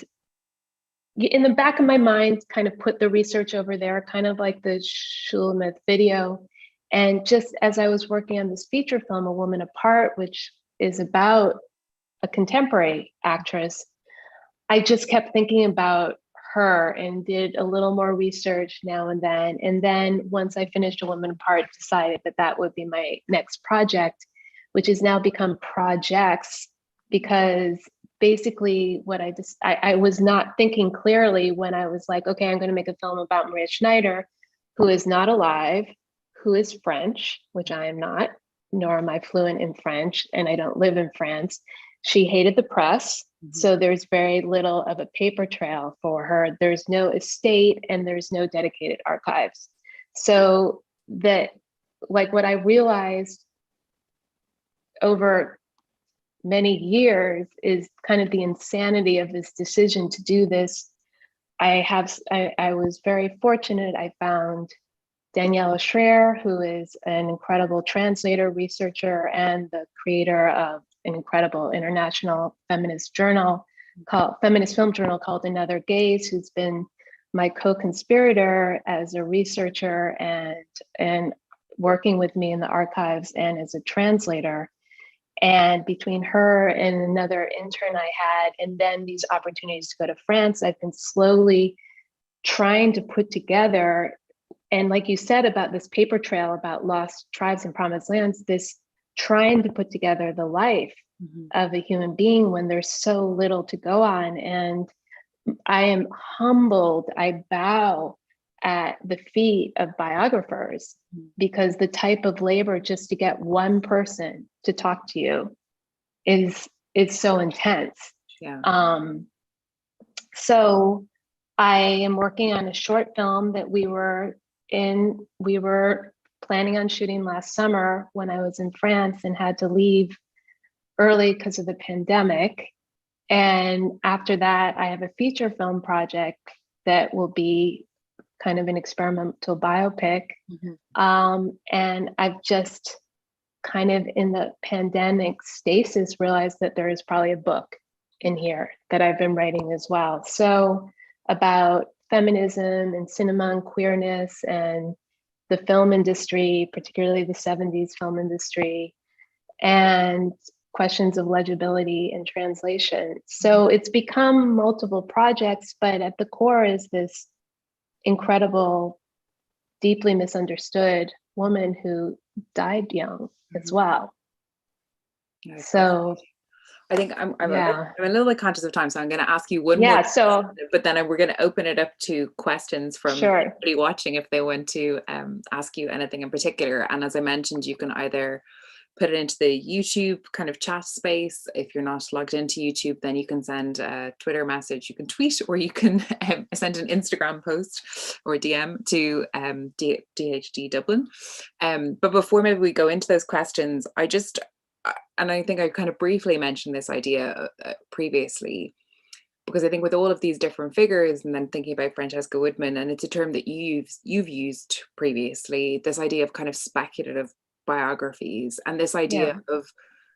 in the back of my mind, kind of put the research over there, kind of like the Shulamith video. And just as I was working on this feature film, A Woman Apart, which is about a contemporary actress, I just kept thinking about her and did a little more research now and then. And then once I finished A Woman Apart, decided that that would be my next project, which has now become projects, because basically what I was not thinking clearly when I was like, okay, I'm going to make a film about Maria Schneider, who is not alive, who is French, which I am not, nor am I fluent in French, and I don't live in France. She hated the press. So there's very little of a paper trail for her. There's no estate and there's no dedicated archives. So that, like, what I realized over many years is kind of the insanity of this decision to do this. I was very fortunate. I found Daniela Schreier, who is an incredible translator, researcher, and the creator of an incredible international feminist film journal called Another Gaze, who's been my co-conspirator as a researcher and working with me in the archives and as a translator. And between her and another intern I had, and then these opportunities to go to France, I've been slowly trying to put together, and like you said about this paper trail about lost tribes and promised lands, this trying to put together the life of a human being when there's so little to go on. And I am humbled, I bow at the feet of biographers, because the type of labor just to get one person to talk to you is so intense. Yeah. So I am working on a short film that we were planning on shooting last summer when I was in France and had to leave early because of the pandemic. And after that, I have a feature film project that will be kind of an experimental biopic. And I've just kind of in the pandemic stasis realized that there is probably a book in here that I've been writing as well. So about feminism and cinema and queerness and the film industry, particularly the 70s film industry, and questions of legibility and translation. So it's become multiple projects, but at the core is this incredible, deeply misunderstood woman who died young as well. So I think I'm yeah. a little bit conscious of time, so I'm going to ask you one Yeah, more so question, but then we're going to open it up to questions from sure. anybody watching if they want to ask you anything in particular. And as I mentioned, you can either put it into the YouTube kind of chat space. If you're not logged into YouTube, then you can send a Twitter message, you can tweet, or you can send an Instagram post or DM to DHD Dublin. But before maybe we go into those questions, and I think I kind of briefly mentioned this idea previously, because I think with all of these different figures, and then thinking about Francesca Woodman, and it's a term that you've used previously, this idea of kind of speculative biographies, and this idea of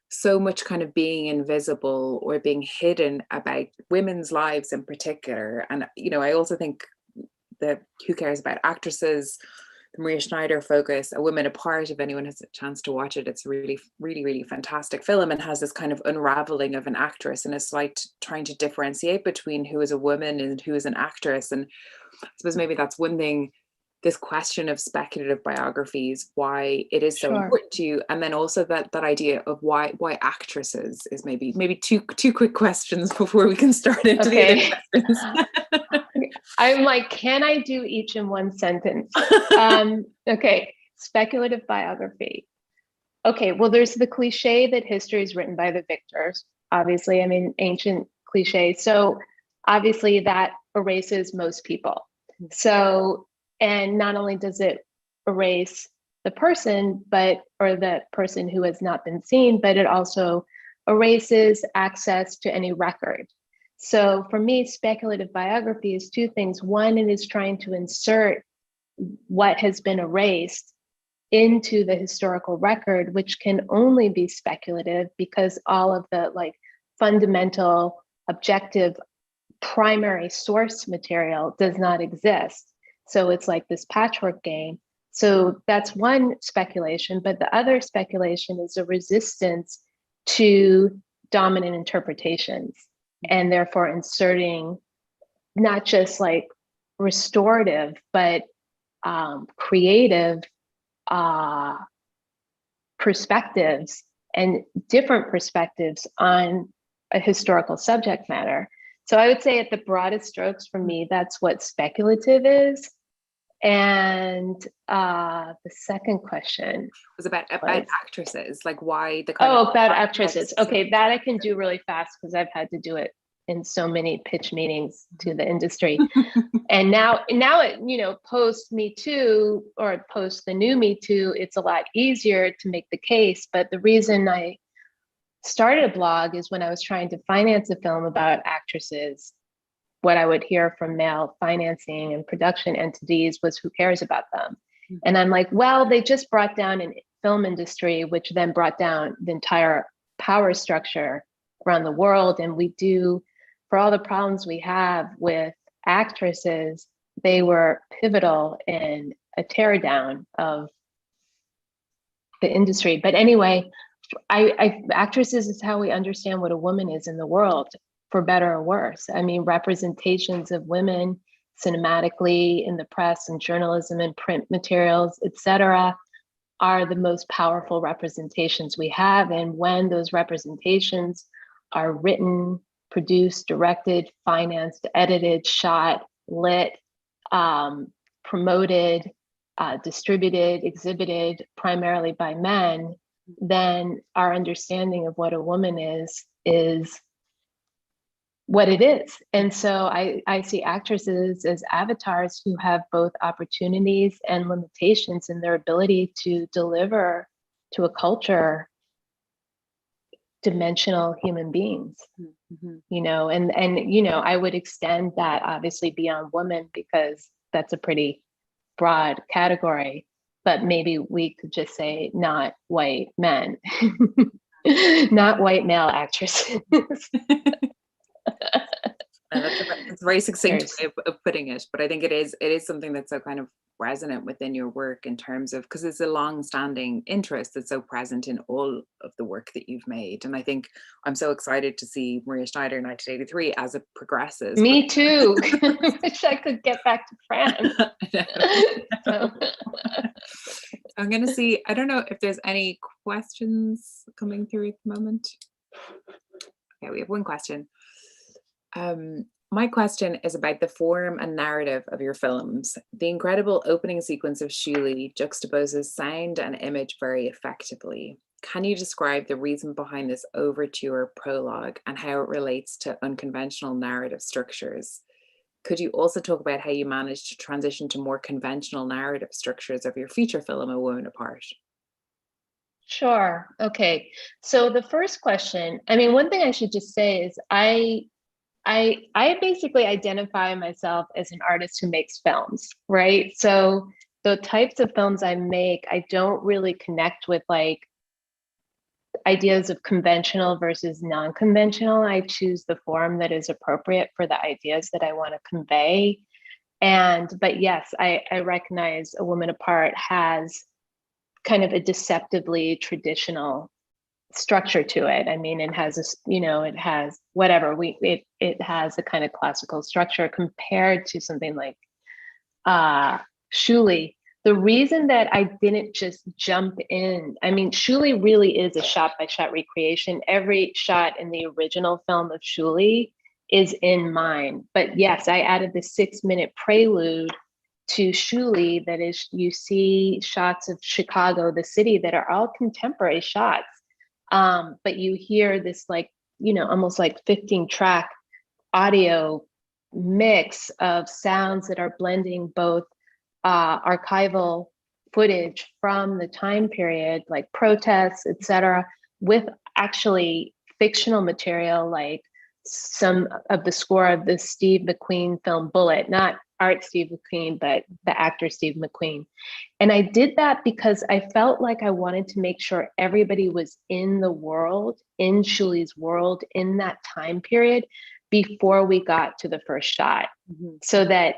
so much kind of being invisible or being hidden about women's lives in particular. And, you know, I also think that Who Cares About Actresses, the Maria Schneider focus, A Woman Apart, if anyone has a chance to watch it, it's a really, really, really fantastic film, and has this kind of unraveling of an actress and a slight trying to differentiate between who is a woman and who is an actress. And I suppose maybe that's one thing, this question of speculative biographies, why it is so important to you, and then also that idea of why actresses is maybe two quick questions before we can start into the other questions. I'm like, can I do each in one sentence? Okay, speculative biography. Okay, well, there's the cliche that history is written by the victors, obviously. I mean, ancient cliche. So obviously that erases most people. So, and not only does it erase the person, or the person who has not been seen, but it also erases access to any record. So for me, speculative biography is two things. One, it is trying to insert what has been erased into the historical record, which can only be speculative because all of the like fundamental, objective, primary source material does not exist. So it's like this patchwork game. So that's one speculation, but the other speculation is a resistance to dominant interpretations, and therefore inserting not just like restorative, but creative perspectives and different perspectives on a historical subject matter. So I would say at the broadest strokes for me, that's what speculative is. And the second question was about actresses, like why the kind of about actresses. Okay, that I can do really fast because I've had to do it in so many pitch meetings to the industry. And now it, you know, post Me Too or post the new Me Too, it's a lot easier to make the case. But the reason I started a blog is when I was trying to finance a film about actresses, what I would hear from male financing and production entities was, who cares about them? And I'm like, well, they just brought down an film industry, which then brought down the entire power structure around the world. And we do, for all the problems we have with actresses, they were pivotal in a teardown of the industry. But anyway, actresses is how we understand what a woman is in the world, for better or worse. I mean, representations of women cinematically in the press and journalism and print materials, etc., are the most powerful representations we have. And when those representations are written, produced, directed, financed, edited, shot, lit, promoted, distributed, exhibited primarily by men, then our understanding of what a woman is what it is. And so I see actresses as avatars who have both opportunities and limitations in their ability to deliver to a culture dimensional human beings. You know, and you know, I would extend that obviously beyond women, because that's a pretty broad category, but maybe we could just say not white men, not white male actresses. That's a very succinct way of putting it, but I think it is something that's so kind of resonant within your work in terms of, because it's a long-standing interest that's so present in all of the work that you've made. And I think I'm so excited to see Maria Schneider 1983 as it progresses. Me too. Wish I could get back to France. I'm going to see, I don't know if there's any questions coming through at the moment. Okay, we have one question. My question is about the form and narrative of your films. The incredible opening sequence of Shuli juxtaposes sound and image very effectively. Can you describe the reason behind this overture prologue and how it relates to unconventional narrative structures? Could you also talk about how you managed to transition to more conventional narrative structures of your feature film, A Woman Apart? Sure. Okay. So the first question, I mean, one thing I should just say is I basically identify myself as an artist who makes films, right? So the types of films I make, I don't really connect with like ideas of conventional versus non-conventional. I choose the form that is appropriate for the ideas that I want to convey. But yes, I recognize A Woman Apart has kind of a deceptively traditional structure to it. I mean, it has a, you know, it has whatever it has a kind of classical structure compared to something like Shuli. The reason that I didn't just jump in, I mean, Shuli really is a shot-by-shot recreation. Every shot in the original film of Shuli is in mine. But yes, I added the 6-minute prelude to Shuli that is, you see shots of Chicago, the city, that are all contemporary shots. But you hear this like, you know, almost like 15-track audio mix of sounds that are blending both archival footage from the time period, like protests, etc., with actually fictional material, like some of the score of the Steve McQueen film Bullitt, not art Steve McQueen, but the actor Steve McQueen. And I did that because I felt like I wanted to make sure everybody was in the world, in Shuli's world, in that time period before we got to the first shot. So that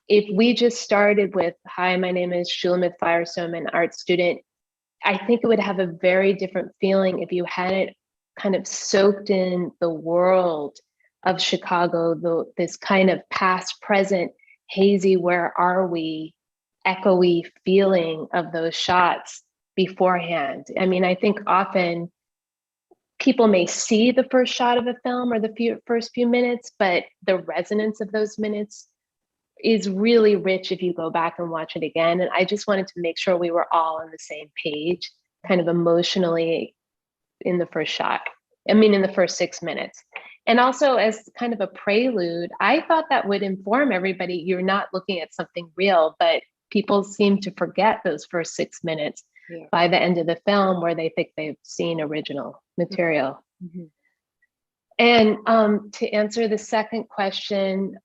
if we just started with, hi, my name is Shulamith Firestone, an art student, I think it would have a very different feeling if you hadn't kind of soaked in the world of Chicago, this kind of past, present, hazy, where are we, echoey feeling of those shots beforehand. I mean, I think often people may see the first shot of a film or the first few minutes, but the resonance of those minutes is really rich if you go back and watch it again. And I just wanted to make sure we were all on the same page, kind of emotionally in the first shot. I mean, in the first 6 minutes. And also as kind of a prelude, I thought that would inform everybody, you're not looking at something real, but people seem to forget those first 6 minutes by the end of the film where they think they've seen original material. Mm-hmm. And to answer the second question,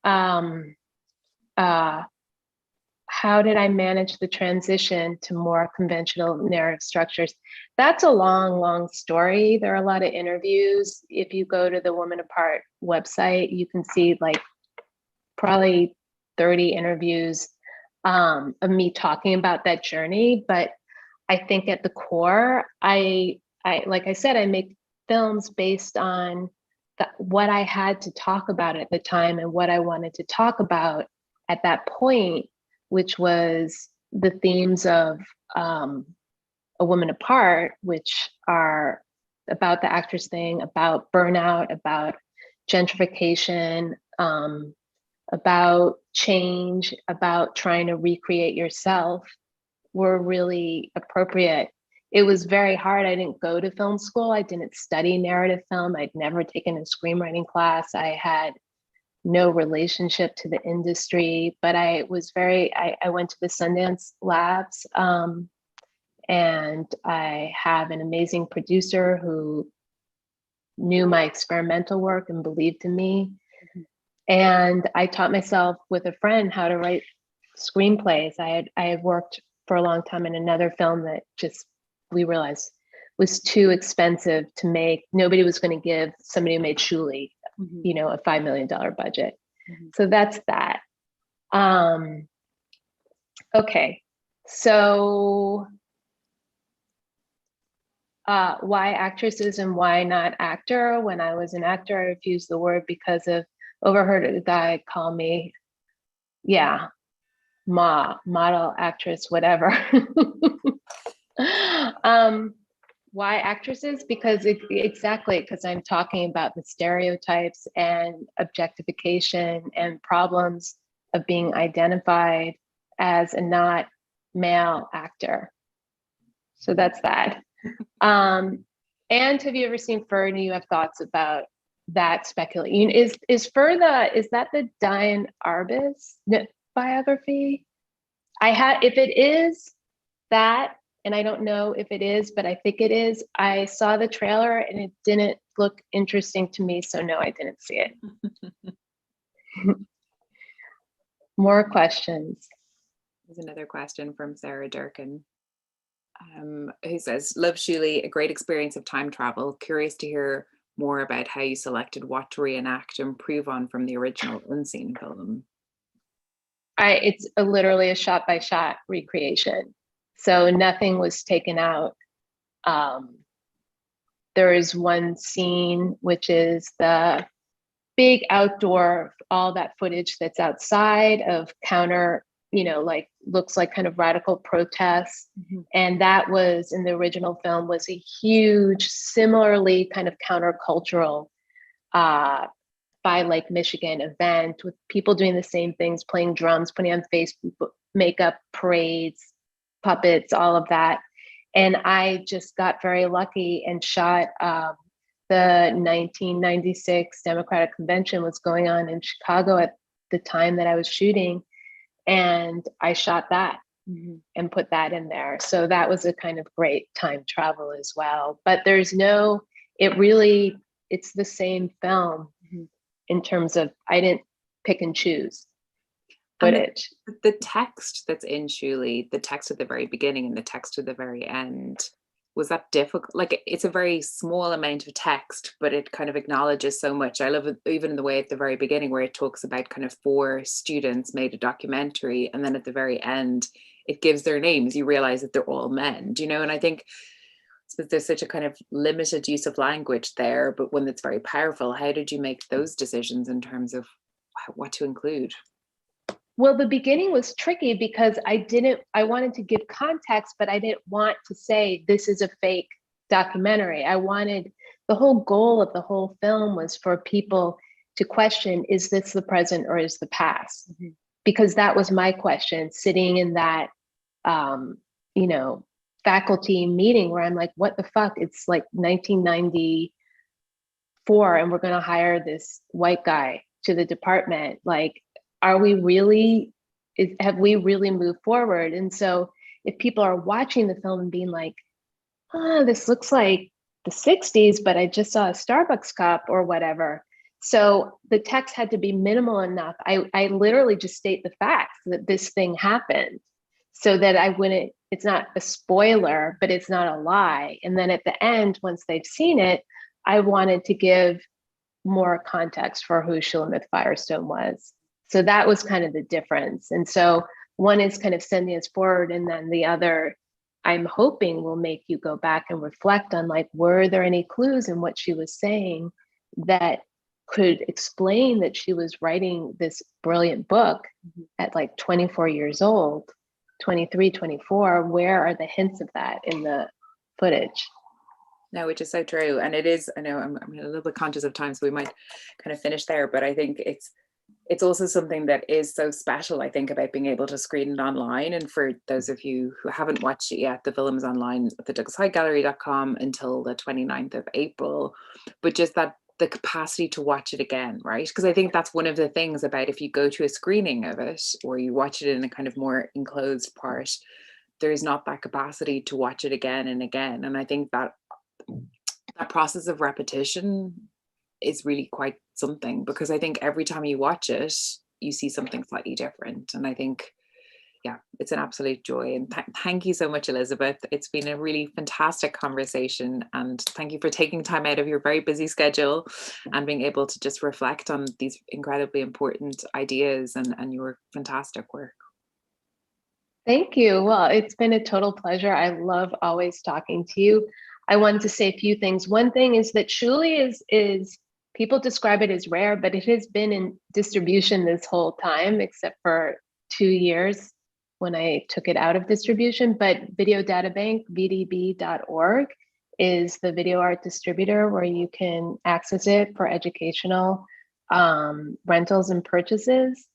how did I manage the transition to more conventional narrative structures? That's a long, long story. There are a lot of interviews. If you go to the Woman Apart website, you can see like probably 30 interviews of me talking about that journey. But I think at the core, I like I said, I make films based on what I had to talk about at the time and what I wanted to talk about at that point, which was the themes of A Woman Apart, which are about the actress thing, about burnout, about gentrification, about change, about trying to recreate yourself, were really appropriate. It was very hard. I didn't go to film school. I didn't study narrative film. I'd never taken a screenwriting class. I had no relationship to the industry, but I was I went to the Sundance Labs, and I have an amazing producer who knew my experimental work and believed in me. Mm-hmm. And I taught myself with a friend how to write screenplays. I had worked for a long time in another film that just, we realized was too expensive to make. Nobody was going to give somebody who made Shuli, mm-hmm. you know, a $5 million budget. Mm-hmm. So that's that. Okay. So why actresses and why not actor? When I was an actor, I refused the word because of overheard a guy call me, model, actress, whatever. Why actresses? Because exactly, because I'm talking about the stereotypes and objectification and problems of being identified as a not male actor. So that's that. And have you ever seen Fur? Do you have thoughts about that speculation? Is Fur is that the Diane Arbus biography? If it is that, and I don't know if it is, but I think it is. I saw the trailer and it didn't look interesting to me, so no, I didn't see it. More questions. There's another question from Sarah Durkin, who says, love Shuli, a great experience of time travel. Curious to hear more about how you selected what to reenact and improve on from the original Unseen film. It's literally a shot-by-shot recreation. So nothing was taken out. There is one scene, which is the big outdoor, all that footage that's outside of counter, like looks like kind of radical protests. Mm-hmm. And that was in the original film was a huge, similarly kind of countercultural by Lake Michigan event with people doing the same things, playing drums, putting on face makeup, parades, puppets, all of that. And I just got very lucky and shot the 1996 Democratic Convention was going on in Chicago at the time that I was shooting. And I shot that and put that in there. So that was a kind of great time travel as well. But it's the same film in terms of, I didn't pick and choose footage. The text that's in Shuli, the text at the very beginning and the text at the very end, was that difficult? Like, it's a very small amount of text, but it kind of acknowledges so much. I love it even in the way at the very beginning where it talks about kind of 4 students made a documentary, and then at the very end it gives their names. You realize that they're all men, and I think suppose there's such a kind of limited use of language there, but one that's very powerful. How did you make those decisions in terms of what to include? Well, the beginning was tricky because I wanted to give context, but I didn't want to say this is a fake documentary. The whole goal of the whole film was for people to question, is this the present or is the past? Mm-hmm. Because that was my question, sitting in that, faculty meeting where I'm like, what the fuck? It's like 1994 and we're going to hire this white guy to the department. Like, have we really moved forward? And so if people are watching the film and being like, this looks like the 60s, but I just saw a Starbucks cup or whatever. So the text had to be minimal enough. I literally just state the facts that this thing happened so that it's not a spoiler, but it's not a lie. And then at the end, once they've seen it, I wanted to give more context for who Shulamith Firestone was. So that was kind of the difference. And so one is kind of sending us forward, and then the other, I'm hoping, will make you go back and reflect on, like, were there any clues in what she was saying that could explain that she was writing this brilliant book at like 24 years old, 23, 24? Where are the hints of that in the footage? No, which is so true. And it is, I know I'm a little bit conscious of time, so we might kind of finish there, but I think it's also something that is so special, I think, about being able to screen it online. And for those of you who haven't watched it yet, the film is online at the DouglasHydeGallery.com until the 29th of April. But just that the capacity to watch it again, right? Because I think that's one of the things about if you go to a screening of it or you watch it in a kind of more enclosed part, there's not that capacity to watch it again and again. And I think that process of repetition is really quite something, because I think every time you watch it, you see something slightly different. And I think, yeah, it's an absolute joy. And thank you so much, Elizabeth. It's been a really fantastic conversation. And thank you for taking time out of your very busy schedule and being able to just reflect on these incredibly important ideas and your fantastic work. Thank you. Well, it's been a total pleasure. I love always talking to you. I wanted to say a few things. One thing is that Shuli is people describe it as rare, but it has been in distribution this whole time, except for 2 years when I took it out of distribution. But Video Data Bank, vdb.org, is the video art distributor where you can access it for educational rentals and purchases.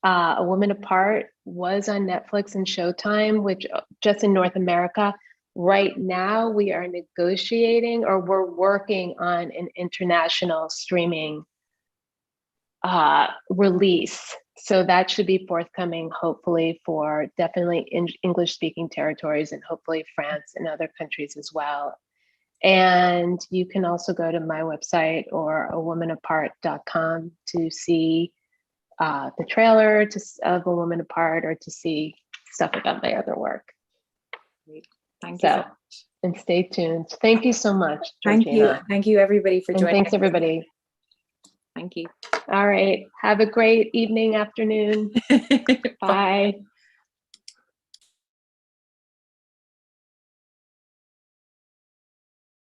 A Woman Apart was on Netflix and Showtime, which just in North America. Right now, we are negotiating, or we're working on an international streaming release. So that should be forthcoming, hopefully, for definitely English-speaking territories and hopefully France and other countries as well. And you can also go to my website or awomanapart.com to see the trailer of A Woman Apart, or to see stuff about my other work. Great. Thank you so much. And stay tuned. Thank you so much, Georgina. Thank you. Thank you, everybody, for joining. Thanks, everybody. Thank you. All right. Have a great evening, afternoon. Bye.